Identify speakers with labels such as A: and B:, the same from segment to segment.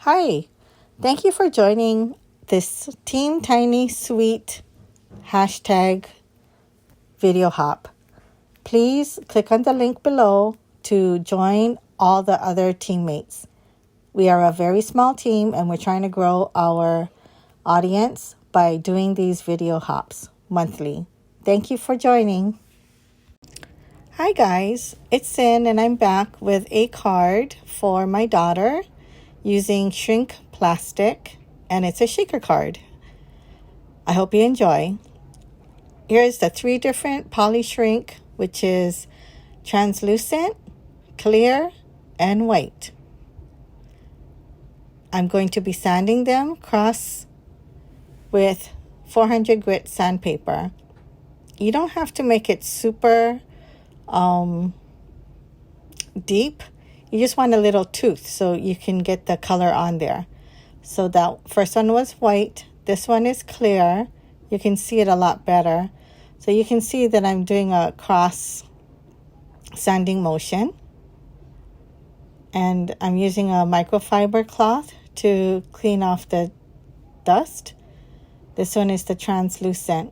A: Hi, thank you for joining this TeamTinySweet hashtag video hop. Please click on the link below to join all the other teammates. We are a very small team and we're trying to grow our audience by doing these video hops monthly. Thank you for joining. Hi guys, it's Sin and I'm back with a card for my daughter using shrink plastic, and it's a shaker card. I hope you enjoy. Here's the 3 different PolyShrink, which is translucent, clear, and white. I'm going to be sanding them across with 400 grit sandpaper. You don't have to make it super deep. You just want a little tooth so you can get the color on there. So that first one was white. This one is clear. You can see it a lot better. So you can see that I'm doing a cross sanding motion. And I'm using a microfiber cloth to clean off the dust. This one is the translucent.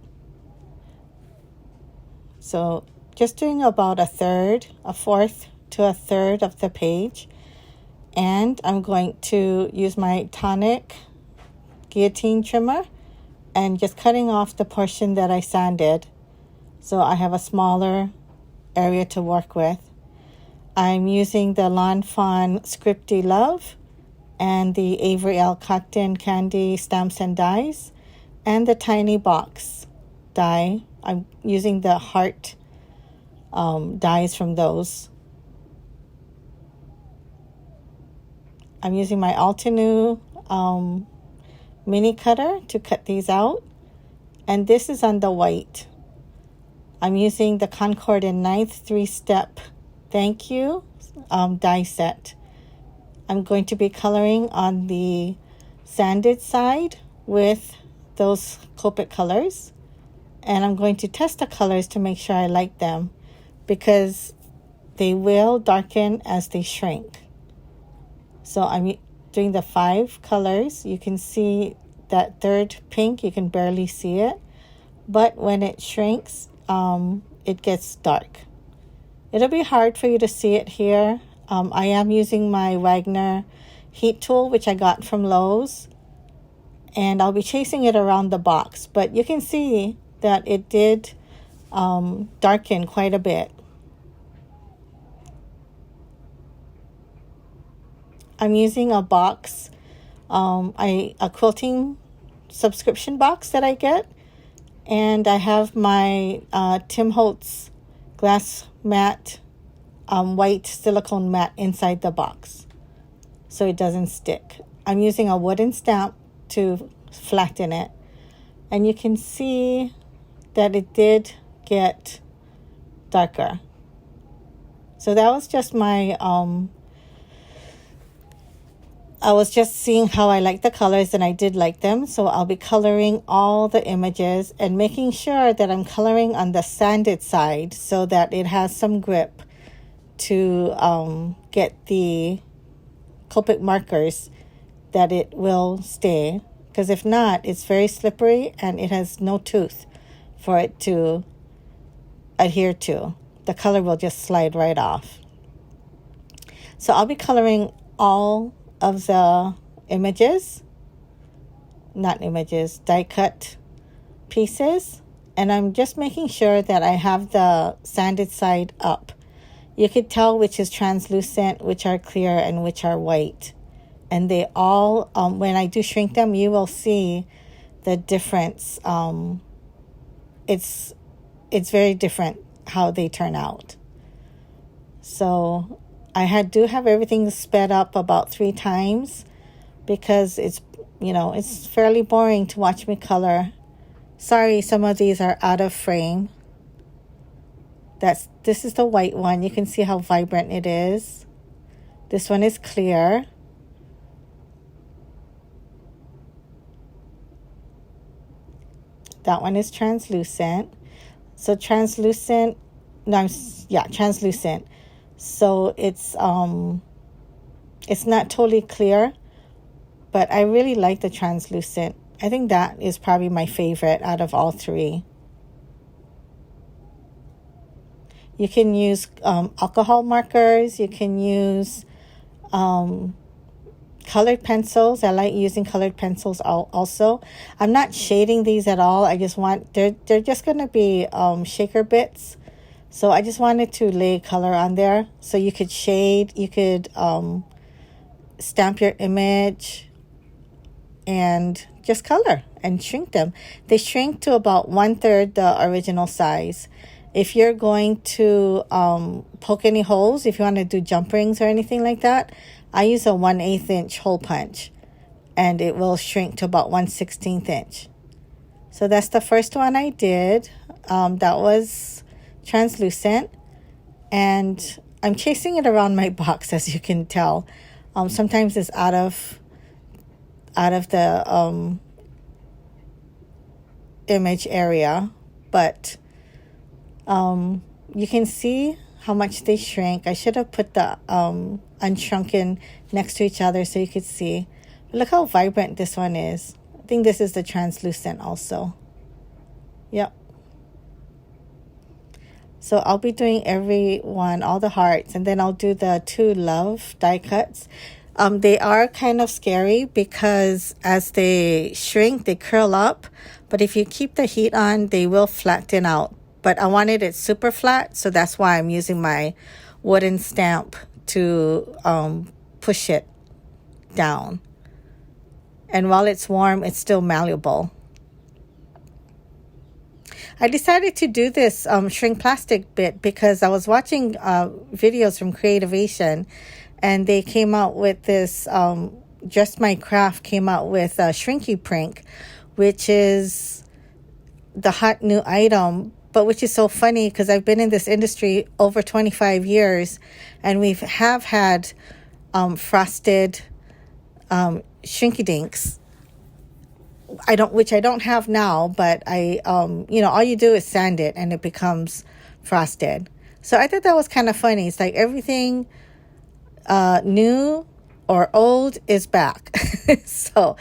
A: So just doing about a fourth to a third of the page, and I'm going to use my tonic guillotine trimmer and just cutting off the portion that I sanded so I have a smaller area to work with. I'm using the Fawn Scripty Love and the Avery Elle Cotton Candy Stamps and Dies and the Tiny Box die. I'm using the heart dies from those. I'm using my Altenew mini cutter to cut these out. And this is on the white. I'm using the Concord and 9th 3-step thank you die set. I'm going to be coloring on the sanded side with those Copic colors. And I'm going to test the colors to make sure I like them, because they will darken as they shrink. So I'm doing the 5 colors. You can see that third pink, you can barely see it. But when it shrinks, it gets dark. It'll be hard for you to see it here. I am using my Wagner heat tool, which I got from Lowe's. And I'll be chasing it around the box. But you can see that it did darken quite a bit. I'm using a box, a quilting subscription box that I get, and I have my Tim Holtz glass mat, white silicone mat inside the box so it doesn't stick. I'm using a wooden stamp to flatten it, and you can see that it did get darker. So that was just my I was just seeing how I like the colors, and I did like them. So I'll be coloring all the images and making sure that I'm coloring on the sanded side so that it has some grip to get the Copic markers, that it will stay. Because if not, it's very slippery and it has no tooth for it to adhere to. The color will just slide right off. So I'll be coloring all of the die cut pieces, and I'm just making sure that I have the sanded side up. You could tell which is translucent, which are clear, and which are white. And they all, when I do shrink them, you will see the difference. It's very different how they turn out. So I do have everything sped up about 3 times because it's fairly boring to watch me color. Sorry, some of these are out of frame. This is the white one. You can see how vibrant it is. This one is clear. That one is translucent. So translucent. So it's not totally clear, But I really like the translucent. I think that is probably my favorite out of all three. You can use alcohol markers. You can use colored pencils. I like using colored pencils also. I'm not shading these at all. I just want, they're just going to be shaker bits. So I just wanted to lay color on there. So you could shade, you could stamp your image and just color and shrink them. They shrink to about 1/3 the original size. If you're going to poke any holes, if you want to do jump rings or anything like that, I use a 1/8 inch hole punch, and it will shrink to about 1/16 inch. So that's the first one I did. That was translucent, and I'm chasing it around my box, as you can tell. Sometimes it's out of the image area, but you can see how much they shrink. I should have put the unshrunken next to each other so you could see. But look how vibrant this one is. I think this is the translucent also. Yep. So I'll be doing every one, all the hearts, and then I'll do the 2 love die cuts. They are kind of scary because as they shrink, they curl up. But if you keep the heat on, they will flatten out. But I wanted it super flat, so that's why I'm using my wooden stamp to push it down. And while it's warm, it's still malleable. I decided to do this shrink plastic bit because I was watching videos from Creative, and they came out with this, Just My Craft came out with Shrink Prink, which is the hot new item, but which is so funny because I've been in this industry over 25 years, and we have had frosted Shrinky Dinks. Which I don't have now, but all you do is sand it and it becomes frosted. So I thought that was kind of funny. It's like everything new or old is back. So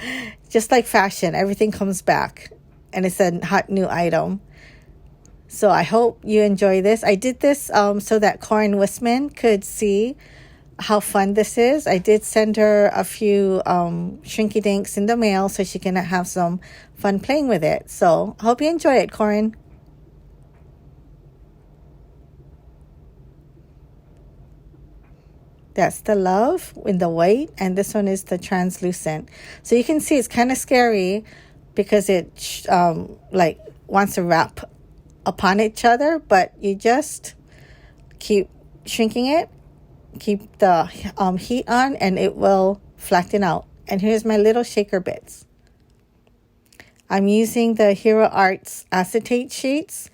A: just like fashion, everything comes back, and it's a hot new item. So I hope you enjoy this. I did this so that Koren could see how fun this is. I did send her a few Shrinky Dinks in the mail so she can have some fun playing with it. So I hope you enjoy it, Koren. That's the love in the white, and this one is the translucent. So you can see it's kind of scary because it wants to wrap upon each other, but you just keep shrinking it, keep the heat on, and it will flatten out. And here's my little shaker bits. I'm using the Hero Arts acetate sheets,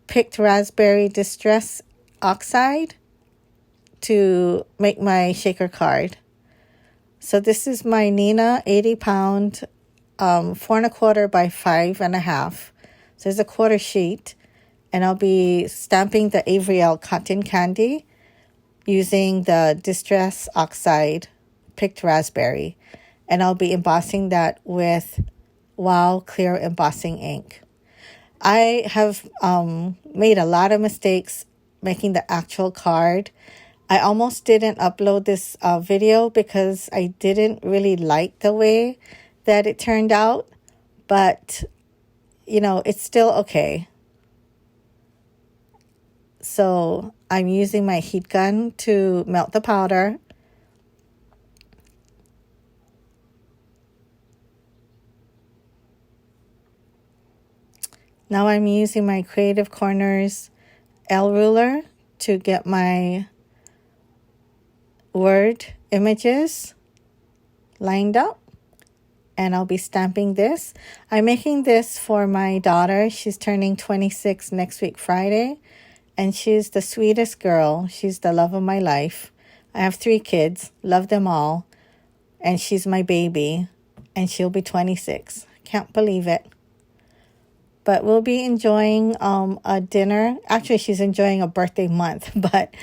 A: picked raspberry distress oxide to make my shaker card. So this is my Nina 80-pound 4 1/4 by 5 1/2. So it's a quarter sheet. And I'll be stamping the Avery Elle cotton candy using the Distress Oxide picked raspberry. And I'll be embossing that with Wow Clear Embossing ink. I have made a lot of mistakes making the actual card. I almost didn't upload this video because I didn't really like the way that it turned out. But, it's still okay. So I'm using my heat gun to melt the powder. Now I'm using my Creative Corners Elle ruler to get my word images lined up. And I'll be stamping this. I'm making this for my daughter. She's turning 26 next week, Friday. And she's the sweetest girl. She's the love of my life. I have 3 kids, love them all. And she's my baby. And she'll be 26. Can't believe it. But we'll be enjoying a dinner. Actually, she's enjoying a birthday month. But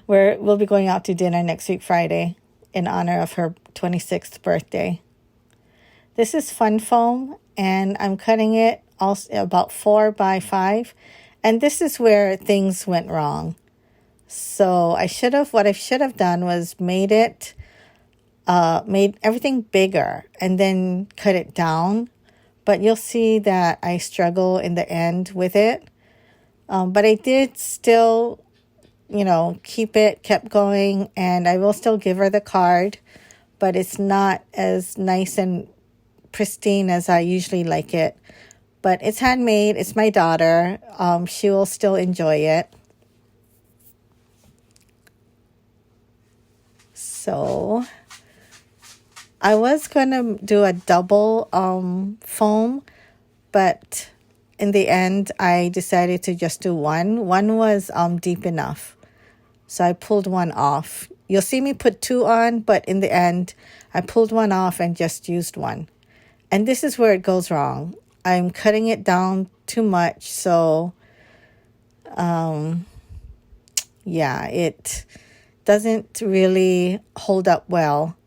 A: we'll be going out to dinner next week, Friday, in honor of her 26th birthday. This is Fun Foam, and I'm cutting it also about 4 by 5. And this is where things went wrong. So what I should have done was made everything bigger and then cut it down. But you'll see that I struggle in the end with it. But I did still, kept going, and I will still give her the card, but it's not as nice and pristine as I usually like it. But it's handmade. It's my daughter. She will still enjoy it. So I was going to do a double foam, but in the end, I decided to just do one. One was deep enough, so I pulled one off. You'll see me put 2 on, but in the end, I pulled one off and just used one. And this is where it goes wrong. I'm cutting it down too much, so it doesn't really hold up well.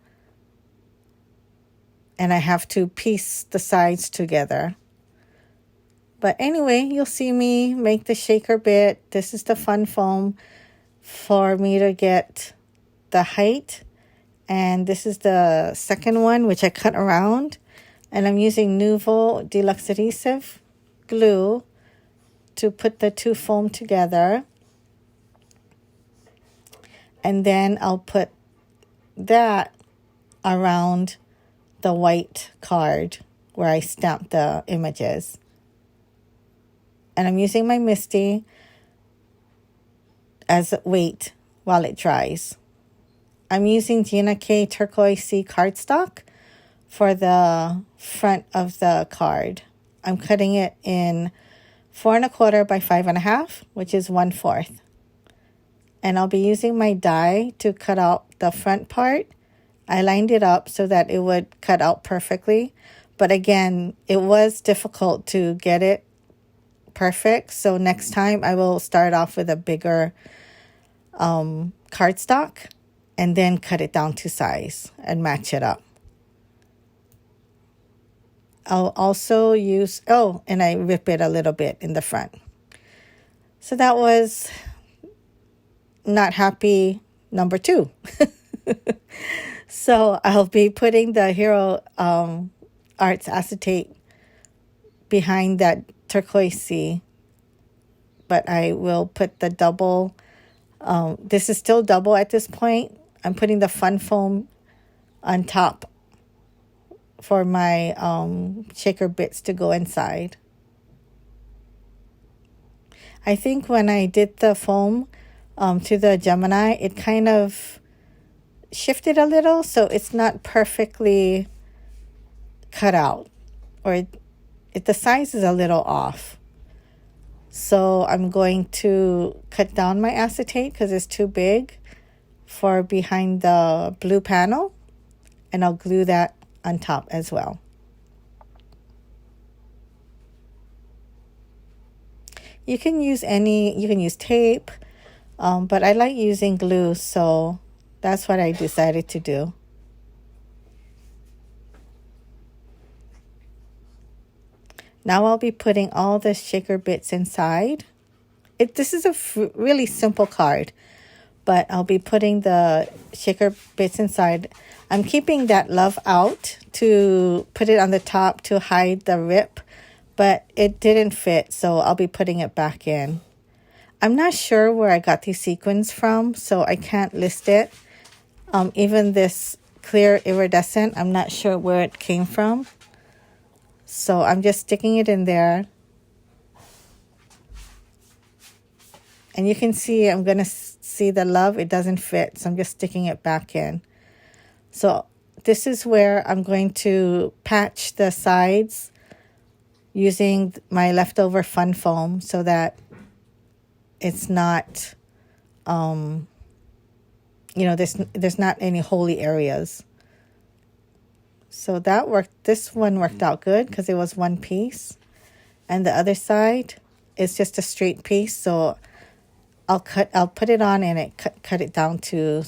A: And I have to piece the sides together. But anyway, you'll see me make the shaker bit. This is the Fun Foam for me to get the height. And this is the second one, which I cut around. And I'm using NUVO Deluxe Adhesive glue to put the 2 foam together. And then I'll put that around the white card where I stamped the images. And I'm using my MISTI as weight while it dries. I'm using Ginak Turquoise cardstock for the front of the card. I'm cutting it in 4 1/4 by 5 1/2, which is 1/4. And I'll be using my die to cut out the front part. I lined it up so that it would cut out perfectly. But again, it was difficult to get it perfect. So next time I will start off with a bigger cardstock and then cut it down to size and match it up. I'll also use, and I rip it a little bit in the front. So that was not happy number 2. So I'll be putting the Hero Arts Acetate behind that turquoise, but I will put the double. This is still double at this point. I'm putting the Fun Foam on top for my shaker bits to go inside. I think when I did the foam to the Gemini, it kind of shifted a little, so it's not perfectly cut out, or the size is a little off. So I'm going to cut down my acetate because it's too big for behind the blue panel, and I'll glue that on top as well. You can use tape, but I like using glue, so that's what I decided to do. Now I'll be putting all the shaker bits inside. This is a really simple card, but I'll be putting the shaker bits inside. I'm keeping that love out to put it on the top to hide the rip, but it didn't fit, so I'll be putting it back in. I'm not sure where I got these sequins from, so I can't list it. Even this clear iridescent, I'm not sure where it came from. So I'm just sticking it in there. And you can see, I'm going to see the love. It doesn't fit, so I'm just sticking it back in. So this is where I'm going to patch the sides using my leftover Fun Foam so that it's not, there's not any holy areas. So that worked. This one worked out good because it was one piece. And the other side is just a straight piece. So I'll put it on and cut it down to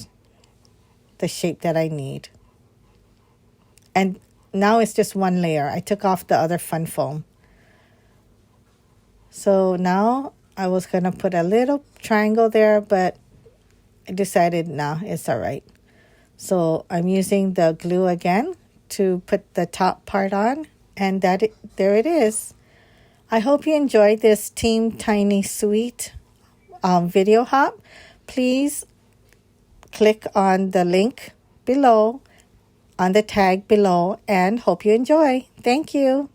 A: the shape that I need. And now it's just one layer. I took off the other fun foam. So now I was going to put a little triangle there, but I decided, nah, it's all right. So I'm using the glue again to put the top part on, and there it is. I hope you enjoyed this TeamTinySweet video hop. Please click on the link below, on the tag below, and hope you enjoy. Thank you.